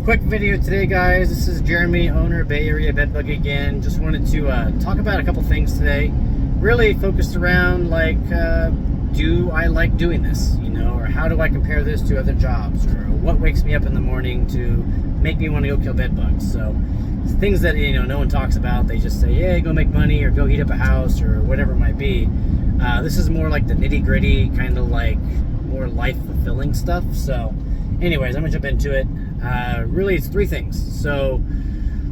Quick video today, guys. This is Jeremy, owner of Bay Area Bed Bug again. Just wanted to talk about a couple things today. Really focused around do I like doing this, or how do I compare this to other jobs, or what wakes me up in the morning to make me want to go kill bed bugs. So it's things that no one talks about. They just say, yeah, go make money or go heat up a house or whatever it might be. This is more like the nitty gritty, kind of like more life fulfilling stuff. So anyways, I'm gonna jump into it. Really, it's three things. So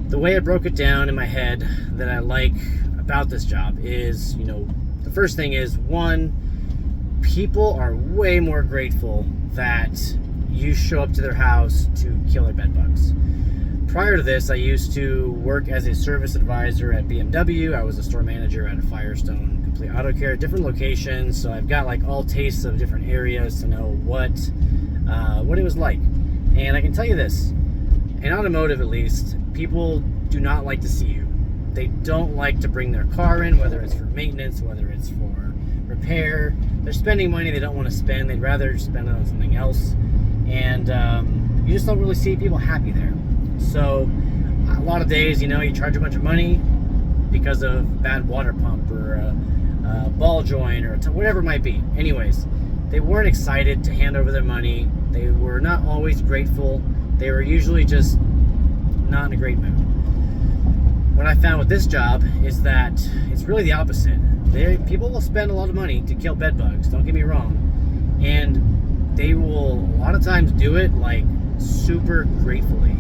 the way I broke it down in my head that I like about this job is, the first thing is, one, people are way more grateful that you show up to their house to kill their bed bugs. Prior to this, I used to work as a service advisor at BMW. I was a store manager at a Firestone Complete Auto Care, different locations. So I've got all tastes of different areas to know what it was like. And I can tell you this, in automotive at least, people do not like to see you. They don't like to bring their car in, whether it's for maintenance, whether it's for repair. They're spending money they don't want to spend. They'd rather spend it on something else. And you just don't really see people happy there. So a lot of days, you charge a bunch of money because of bad water pump or a ball joint or whatever it might be. Anyways, they weren't excited to hand over their money. They were not always grateful. They were usually just not in a great mood. What I found with this job is that it's really the opposite. People will spend a lot of money to kill bed bugs, don't get me wrong. And they will a lot of times do it super gratefully.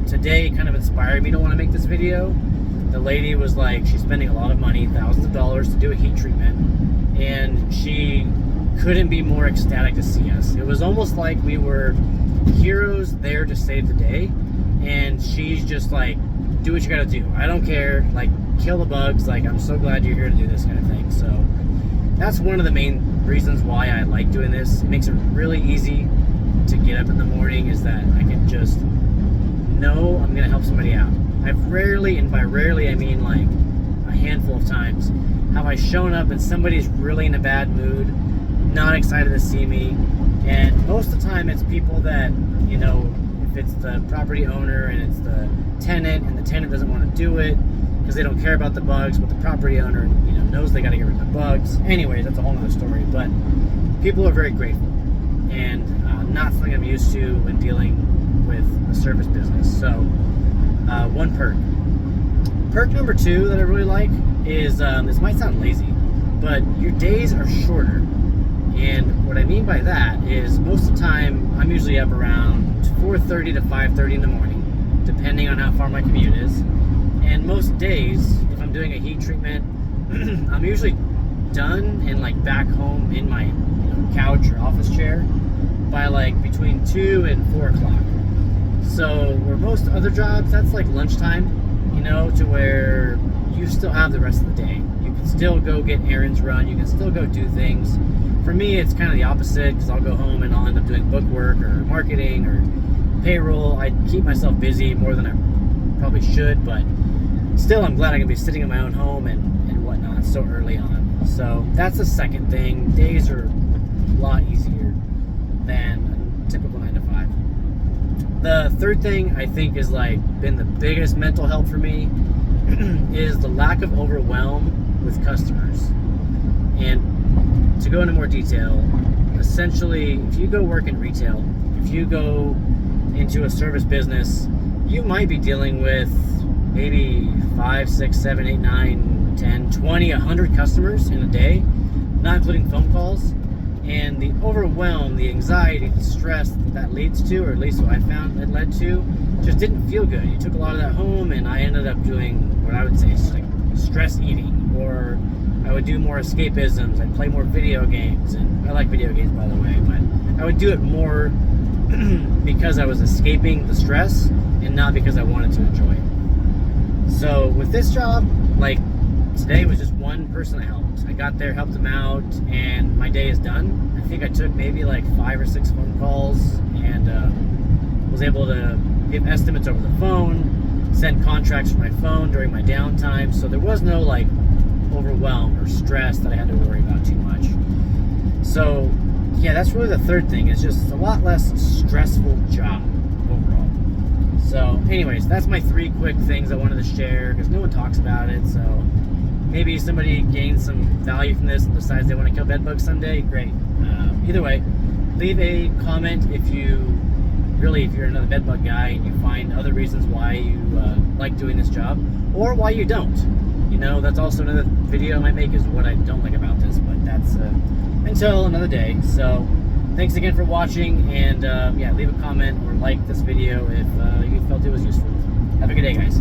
Today kind of inspired me to want to make this video. The lady was she's spending a lot of money, thousands of dollars to do a heat treatment. And she couldn't be more ecstatic to see us. It was almost like we were heroes there to save the day, and she's just do what you gotta do. I don't care, kill the bugs, I'm so glad you're here to do this kind of thing. So that's one of the main reasons why I like doing this. It makes it really easy to get up in the morning, is that I can just know I'm gonna help somebody out. I've rarely, and by rarely I mean a handful of times, have I shown up and somebody's really in a bad mood, not excited to see me. And most of the time it's people that, if it's the property owner and it's the tenant, and the tenant doesn't want to do it because they don't care about the bugs, but the property owner, knows they got to get rid of the bugs. Anyways, that's a whole other story. But people are very grateful, and not something I'm used to when dealing with a service business. So one perk. Perk number two that I really like is, this might sound lazy, but your days are shorter. And what I mean by that is, most of the time I'm usually up around 4:30 to 5:30 in the morning, depending on how far my commute is. And most days, if I'm doing a heat treatment, I'm usually done and back home in my couch or office chair by between 2 and 4 o'clock. So where most other jobs, that's lunchtime, to where you still have the rest of the day. You can still go get errands run, you can still go do things. For me, it's kind of the opposite, because I'll go home and I'll end up doing book work or marketing or payroll. I keep myself busy more than I probably should, but still I'm glad I can be sitting in my own home and whatnot so early on. So that's the second thing. Days are a lot easier than a typical 9 to 5. The third thing I think is been the biggest mental help for me is the lack of overwhelm with customers. And to go into more detail, essentially, if you go work in retail, if you go into a service business, you might be dealing with maybe 5, 6, 7, 8, 9, 10, 20, 100 customers in a day, not including phone calls. And the overwhelm, the anxiety, the stress that leads to, or at least what I found it led to, just didn't feel good. You took a lot of that home, and I ended up doing what I would say is stress eating, or I would do more escapisms. I'd play more video games, and I like video games, by the way, but I would do it more because I was escaping the stress and not because I wanted to enjoy it. So with this job, today was just one person I helped. I got there, helped them out, and my day is done. I think I took maybe 5 or 6 phone calls, and was able to give estimates over the phone, send contracts from my phone during my downtime. So there was no overwhelm or stress that I had to worry about too much. So yeah, that's really the third thing. It's just a lot less stressful job overall. So anyways, that's my 3 quick things I wanted to share because no one talks about it. So maybe somebody gains some value from this and decides they want to kill bed bugs someday. Great. Either way, leave a comment if you're another bed bug guy and you find other reasons why you like doing this job or why you don't. You know, that's also another video I might make, is what I don't like about this, but that's until another day. So thanks again for watching, and yeah, leave a comment or like this video if you felt it was useful. Have a good day, guys.